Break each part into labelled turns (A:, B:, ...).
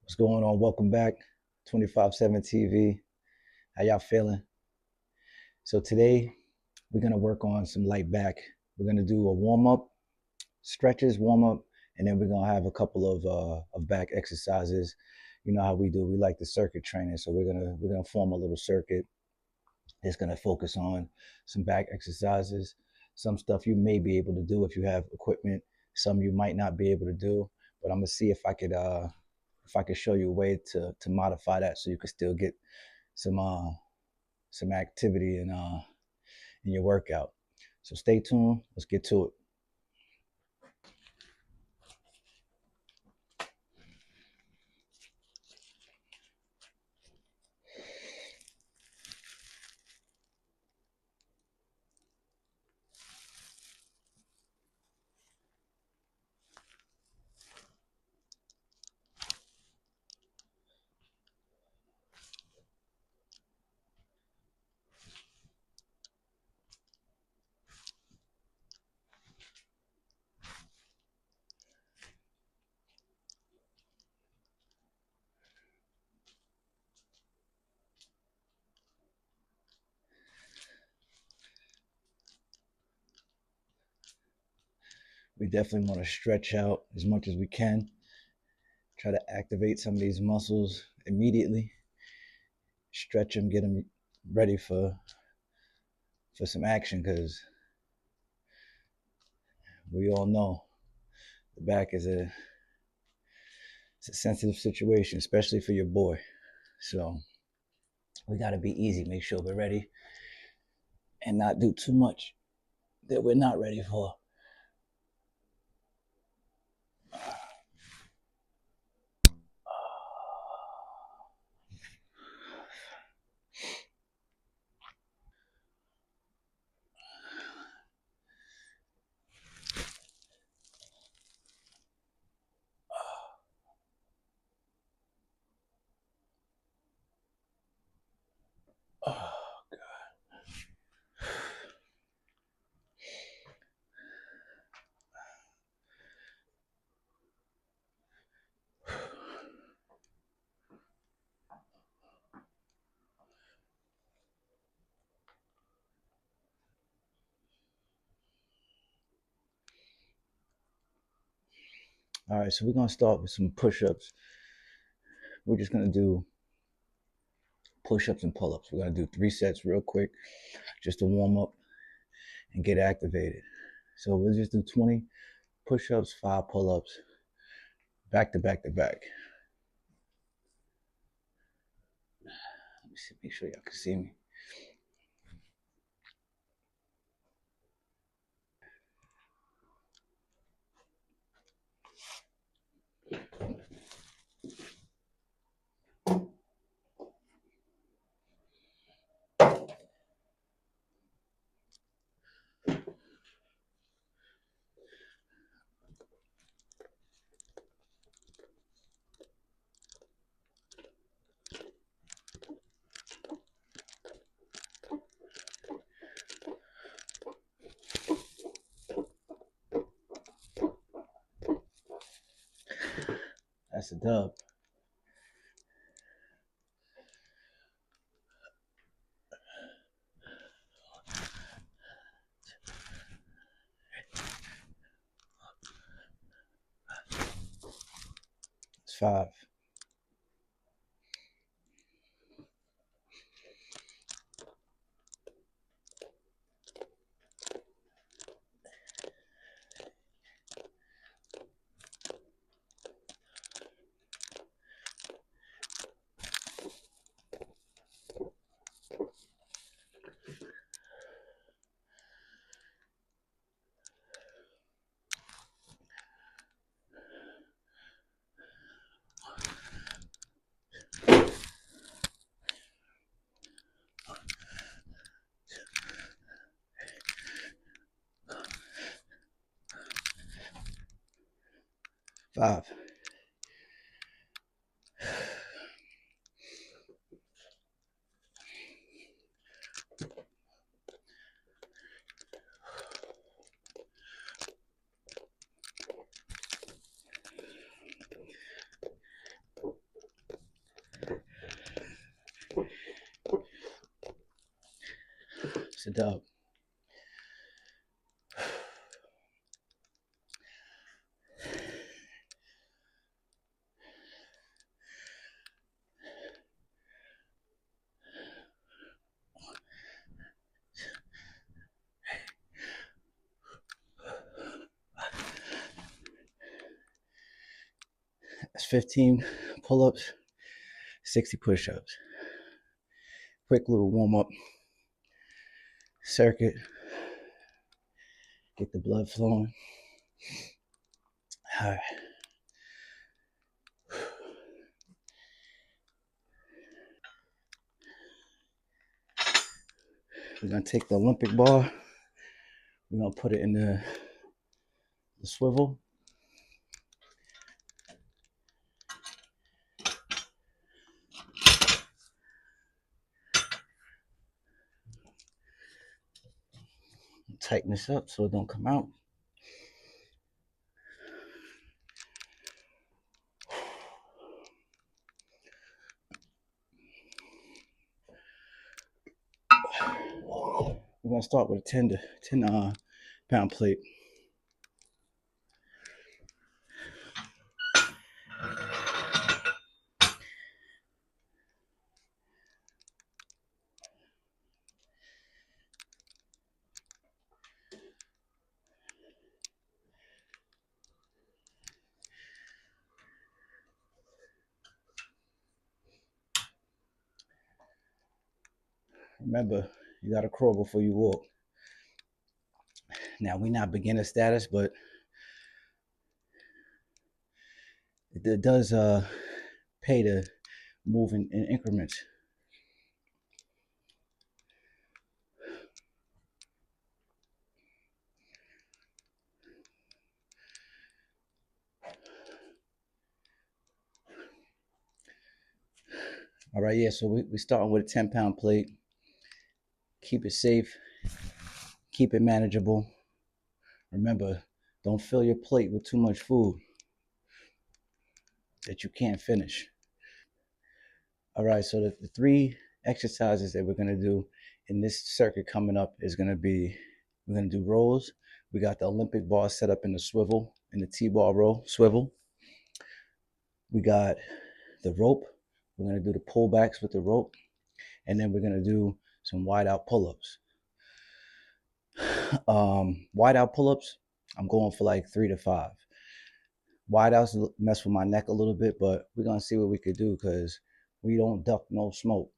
A: What's going on? Welcome back, 25/7 TV. How y'all feeling? So today we're gonna work on some light back. We're gonna do a warm up, stretches, warm up, and then we're gonna have a couple of back exercises. You know how we do. We like the circuit training, so we're gonna form a little circuit. It's gonna focus on some back exercises, some stuff you may be able to do if you have equipment. Some you might not be able to do, but I'm gonna see if I could show you a way to modify that so you can still get some some activity in your workout. So stay tuned. Let's get to it. We definitely want to stretch out as much as we can. Try to activate some of these muscles immediately. Stretch them, get them ready for some action because we all know the back is it's a sensitive situation, especially for your boy. So we got to be easy, make sure we're ready, and not do too much that we're not ready for. 'All right, so we're gonna start with some push-ups. We're just gonna do push-ups and pull-ups. We're gonna do 3 sets real quick, just to warm up and get activated. So we'll just do 20 push-ups, 5 pull-ups, back to back to back. Let me see, make sure y'all can see me. That's a dub. It's 5. 5. a dub. That's 15 pull-ups, 60 push-ups. Quick little warm-up circuit. Get the blood flowing. All right. We're gonna take the Olympic bar. We're gonna put it in the swivel. Tighten this up so it don't come out. We're gonna start with a 10 pound plate. Remember, you gotta crawl before you walk. Now, we're not beginner status, but it does pay to move in increments. All right, yeah, so we're starting with a 10 pound plate. Keep it safe, keep it manageable. Remember, don't fill your plate with too much food that you can't finish. All right, so the three exercises that we're gonna do in this circuit coming up is gonna be, we're gonna do rows. We got the Olympic bar set up in the swivel, in the T-bar row swivel. We got the rope. We're gonna do the pullbacks with the rope, and then we're gonna do some wide out pull-ups. Wide out pull-ups, I'm going for like 3 to 5. Wide outs mess with my neck a little bit, but we're gonna see what we could do because we don't duck no smoke.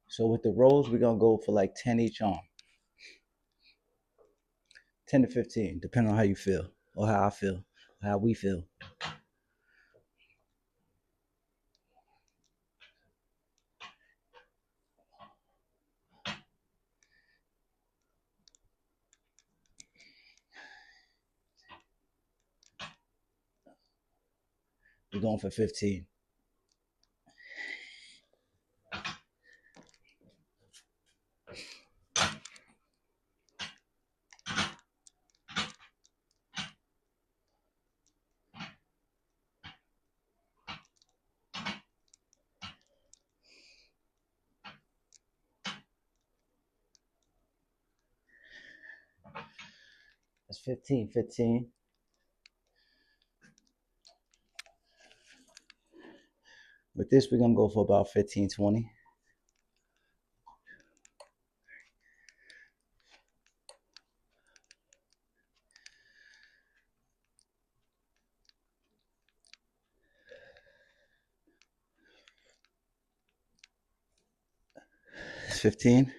A: So with the rows, we're gonna go for like 10 each arm. 10 to 15, depending on how you feel, or how I feel, how we feel. We're going for 15. That's 15, 15. With this, we're gonna go for about 15, 20. It's 15.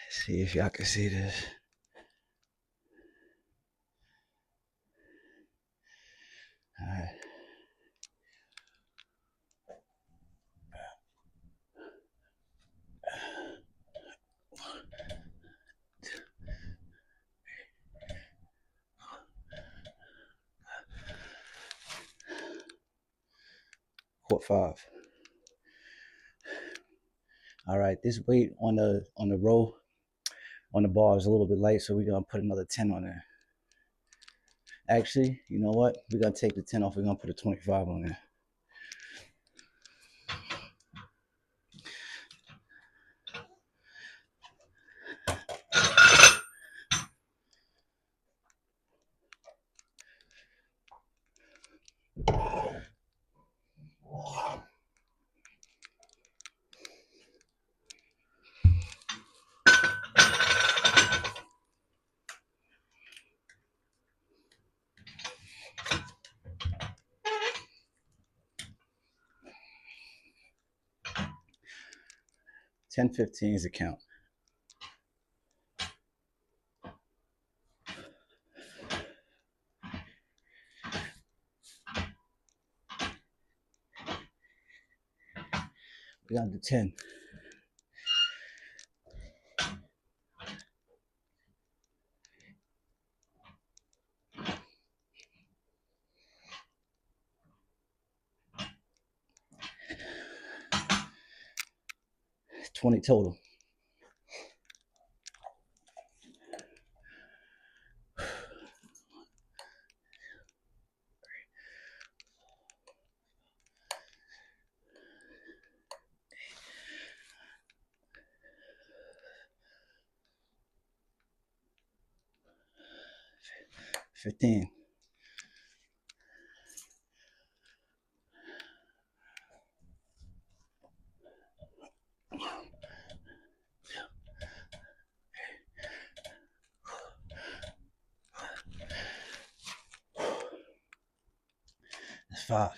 A: See if y'all can see this. All right. Quart 5. All right, this weight on the row on the bar is a little bit light, so we're gonna put another 10 on there. Actually, you know what? We're gonna take the 10 off. We're gonna put a 25 on there. $10.15 is a count. We're gonna do 10. $20 total. $15. That's 5.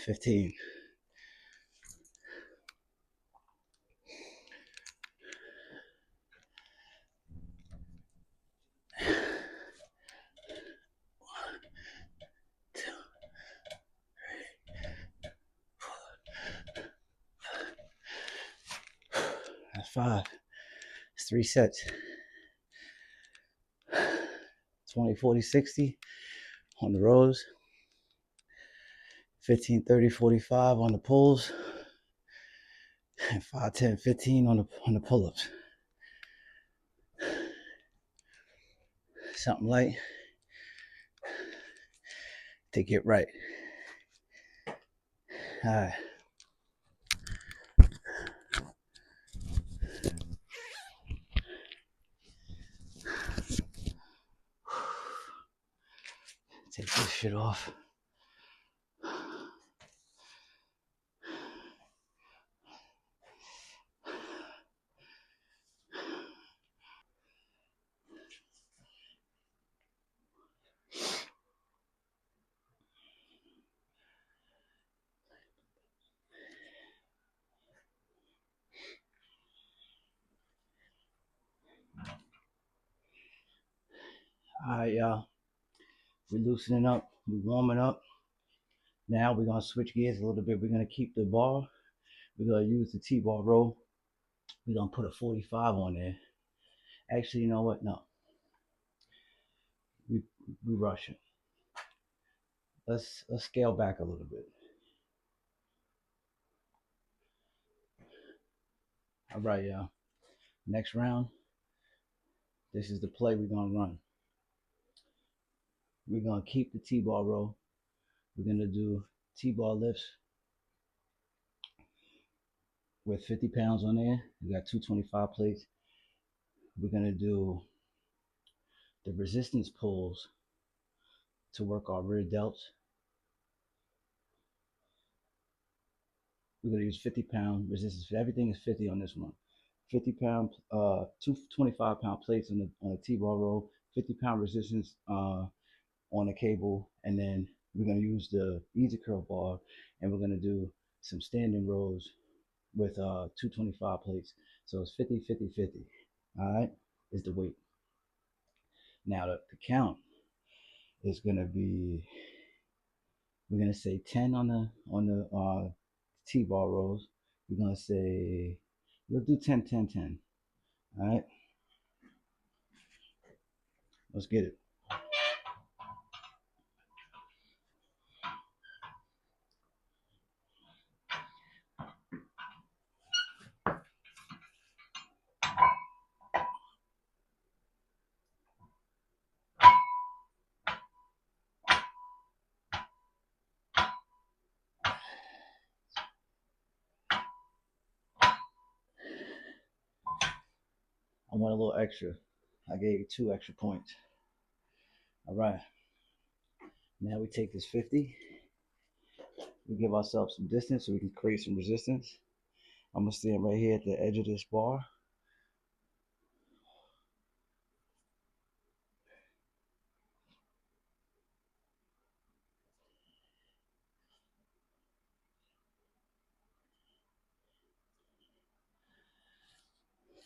A: $15. That's 5. It's 3 sets. 20, 40, 60 on the rows. 15, 30, 45 on the pulls. And 5, 10, 15 on the pull-ups. Something light to get right. All right. Take this shit off. All right, y'all. We're loosening up. We're warming up. Now we're going to switch gears a little bit. We're going to keep the bar. We're going to use the T-bar row. We're going to put a 45 on there. Actually, you know what? No. We rushing. Let's scale back a little bit. All right, y'all. Next round. This is the play we're going to run. We're going to keep the T-bar row. We're going to do T-bar lifts with 50 pounds on there. We got 225 plates. We're going to do the resistance pulls to work our rear delts. We're going to use 50-pound resistance. Everything is 50 on this one. 50-pound, two 25-pound plates on the T-bar row, 50-pound resistance on the cable, and then we're going to use the easy curl bar, and we're going to do some standing rows with 225 plates. So it's 50, 50, 50. All right, is the weight. Now the count is going to be, we're going to say 10 on the T-bar rows. We're going to say, we'll do 10, 10, 10. All right, let's get it. I want a little extra. I gave you 2 extra points. All right. Now we take this 50. We give ourselves some distance so we can create some resistance. I'm going to stand right here at the edge of this bar.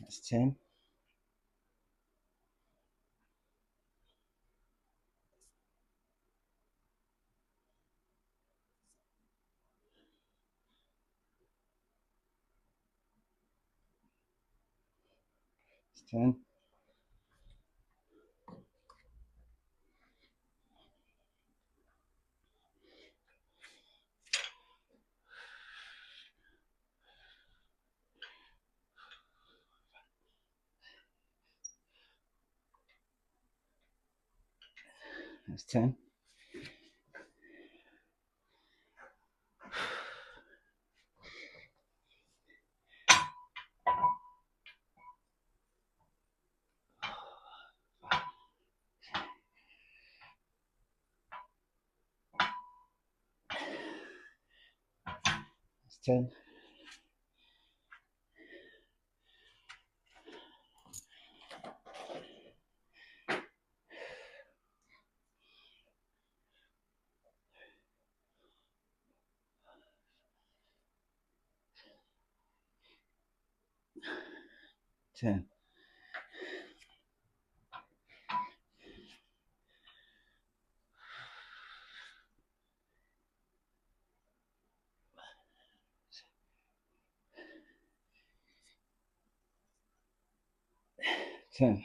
A: That's 10. That's 10. That's 10. That's 10. Ten. Ten.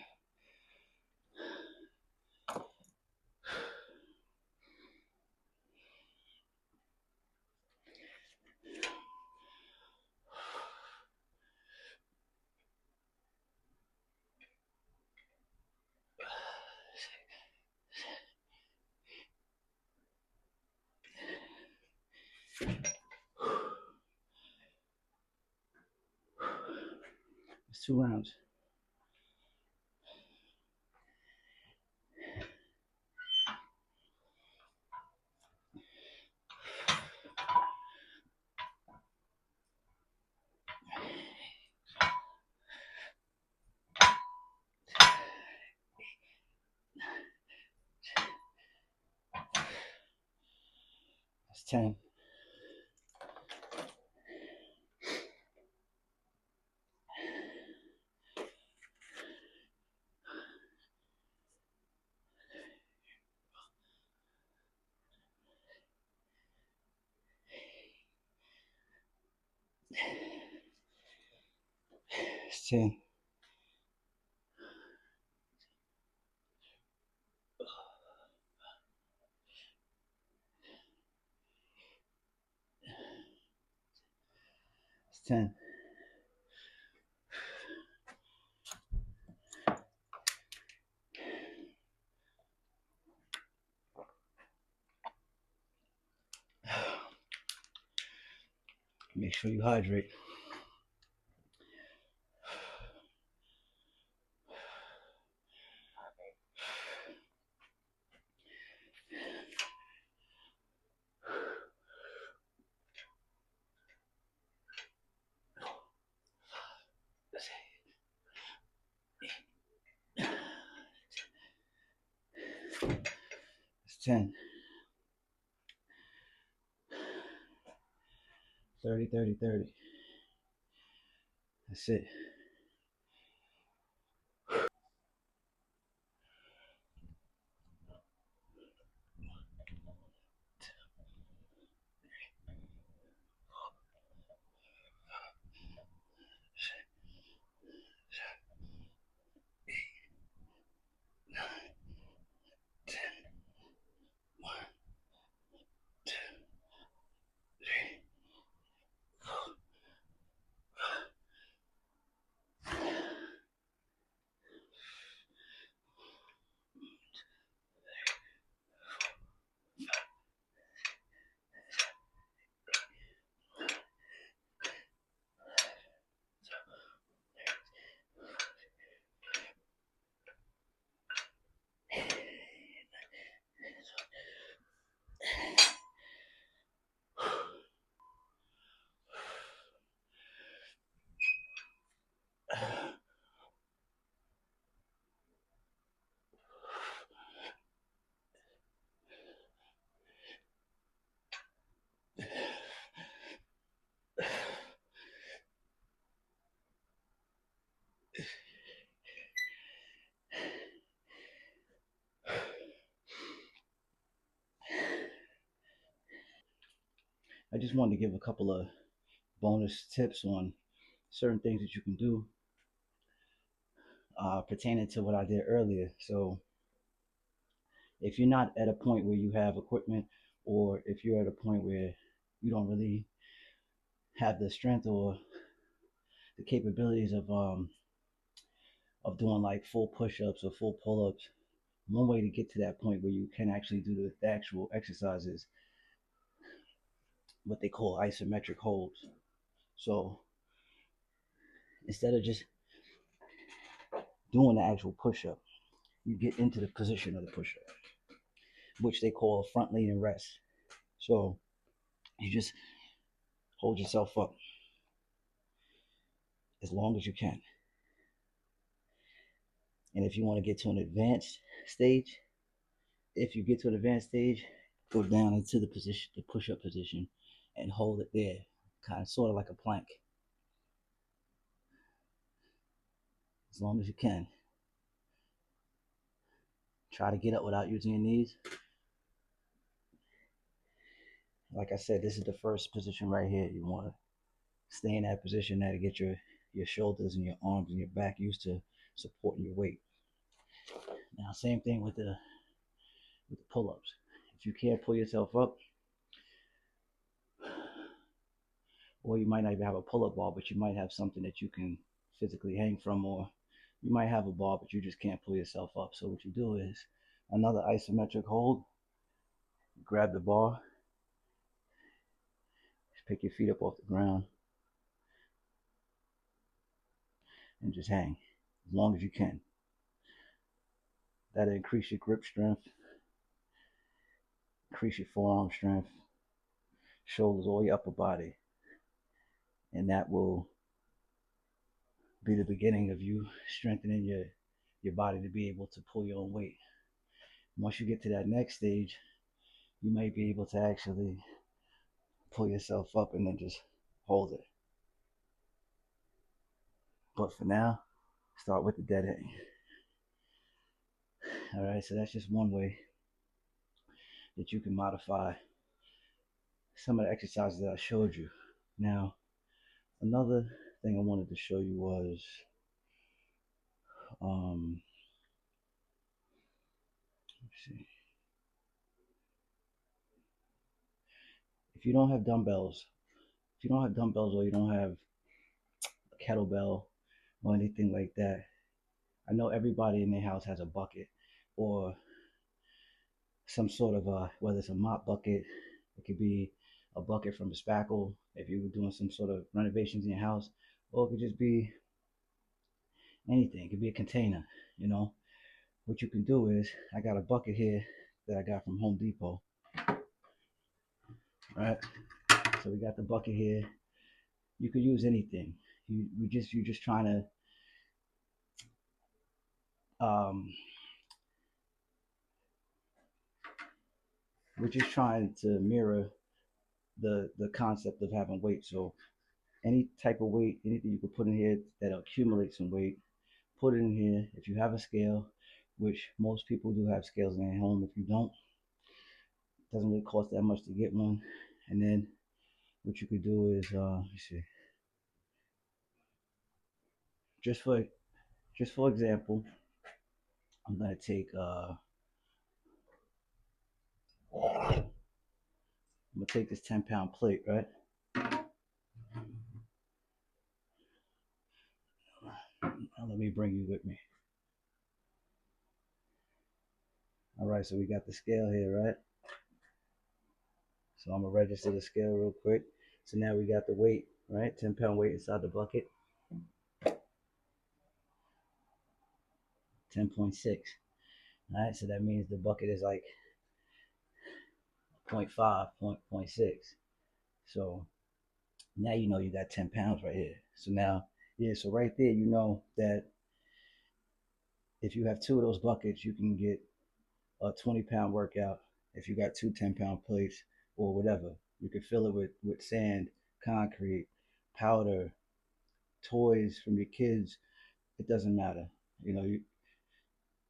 A: It's 2 rounds. That's 10. It's 10. It's 10. Make sure you hydrate. It's 10. 30, 30, 30. That's it. I just wanted to give a couple of bonus tips on certain things that you can do pertaining to what I did earlier. So if you're not at a point where you have equipment, or if you're at a point where you don't really have the strength or the capabilities of doing like full push-ups or full pull-ups, one way to get to that point where you can actually do the actual exercises, what they call isometric holds. So instead of just doing the actual push-up, you get into the position of the push-up, which they call front leaning rest. So you just hold yourself up as long as you can. And if you want to get to an advanced stage, if you get to an advanced stage, go down into the position, the push-up position, and hold it there, kind of sort of like a plank, as long as you can. Try to get up without using your knees. Like I said, this is the first position right here. You want to stay in that position there to get your shoulders and your arms and your back used to supporting your weight. Now, same thing with the pull-ups. If you can't pull yourself up, or you might not even have a pull-up bar, but you might have something that you can physically hang from, or you might have a bar, but you just can't pull yourself up. So what you do is another isometric hold. Grab the bar, just pick your feet up off the ground, and just hang as long as you can. That'll increase your grip strength, increase your forearm strength, shoulders, all your upper body. And that will be the beginning of you strengthening your body to be able to pull your own weight. Once you get to that next stage, you might be able to actually pull yourself up and then just hold it. But for now, start with the dead hang. All right, so that's just one way that you can modify some of the exercises that I showed you. Now, another thing I wanted to show you was let's see. If you don't have dumbbells, or you don't have a kettlebell or anything like that, I know everybody in their house has a bucket or some sort of whether it's a mop bucket, it could be a bucket from a spackle if you were doing some sort of renovations in your house, or it could just be anything. It could be a container, you know. What you can do is, I got a bucket here that I got from Home Depot. Right? So we got the bucket here. You could use anything. You're just trying to we're just trying to mirror the concept of having weight. So any type of weight, anything you can put in here that accumulates some weight, put it in here. If you have a scale, which most people do have scales in their home, if you don't, it doesn't really cost that much to get one. And then what you could do is, let me see, just for just for example, I'm gonna take I'm gonna take this 10-pound plate, right? Now let me bring you with me. All right, so we got the scale here, right? So I'm gonna register the scale real quick. So now we got the weight, right? 10-pound weight inside the bucket, 10.6. All right, so that means the bucket is like 0.5, 0.6. So now you know you got 10 pounds right here. So now, yeah, so right there, you know that if you have two of those buckets, you can get a 20-pound workout. If you got two 10-pound plates or whatever, you can fill it with sand, concrete, powder, toys from your kids. It doesn't matter. You know,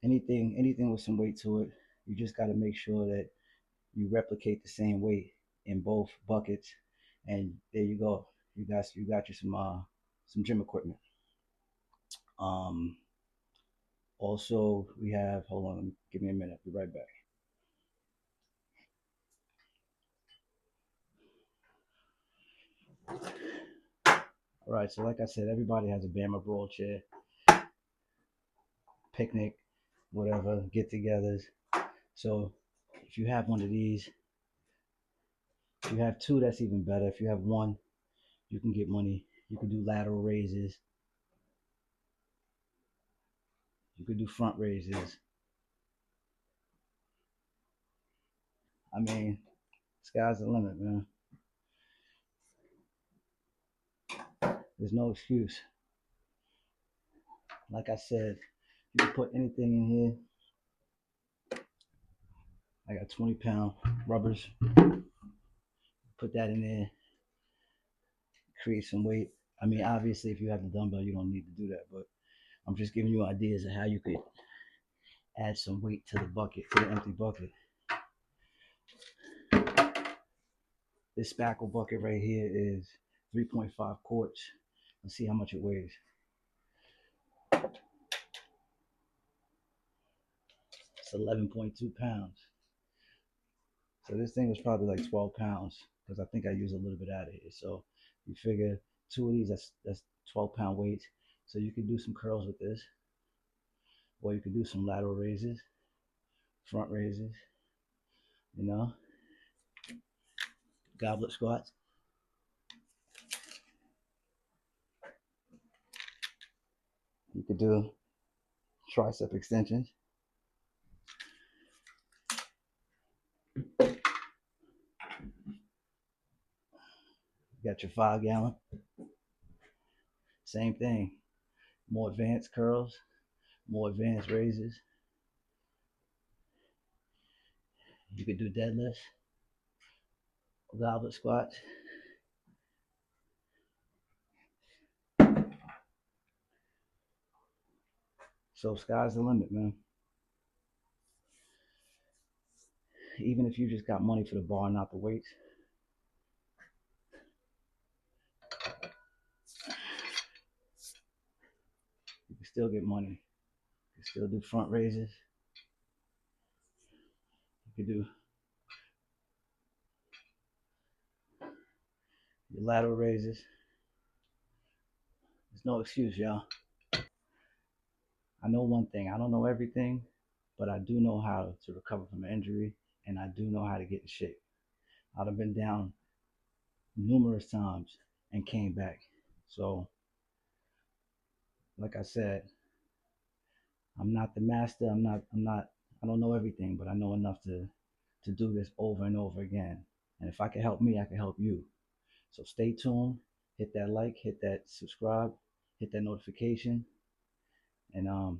A: anything with some weight to it. You just got to make sure that you replicate the same weight in both buckets, and there you go. You got you some gym equipment. Um, Also, we have. Hold on, give me a minute. I'll be right back. All right. So, like I said, everybody has a Bama Brawl chair, picnic, whatever, get-togethers. So, if you have one of these, if you have two, that's even better. If you have one, you can get money. You can do lateral raises. You can do front raises. I mean, sky's the limit, man. There's no excuse. Like I said, you can put anything in here. I got 20-pound rubbers. Put that in there, create some weight. I mean, obviously, if you have the dumbbell, you don't need to do that, but I'm just giving you ideas of how you could add some weight to the bucket, to the empty bucket. This spackle bucket right here is 3.5 quarts. Let's see how much it weighs. It's 11.2 pounds. So this thing was probably like 12 pounds because I think I used a little bit out of here. So you figure two of these, that's 12-pound weights. So you could do some curls with this, or you could do some lateral raises, front raises, you know, goblet squats. You could do tricep extensions. You got your 5 gallon. Same thing. More advanced curls, more advanced raises. You could do deadlifts, goblet squats. So sky's the limit, man. Even if you just got money for the bar, not the weights, you can still get money. You can still do front raises. You can do your lateral raises. There's no excuse, y'all. I know one thing. I don't know everything, but I do know how to recover from an injury, and I do know how to get in shape. I've been down numerous times and came back. So, like I said, I'm not the master. I'm not. I don't know everything, but I know enough to do this over and over again. And if I can help me, I can help you. So stay tuned. Hit that like, hit that subscribe, hit that notification, and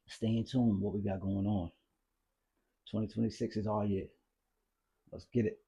A: stay in tune with what we got going on. 2026 is our year. Let's get it.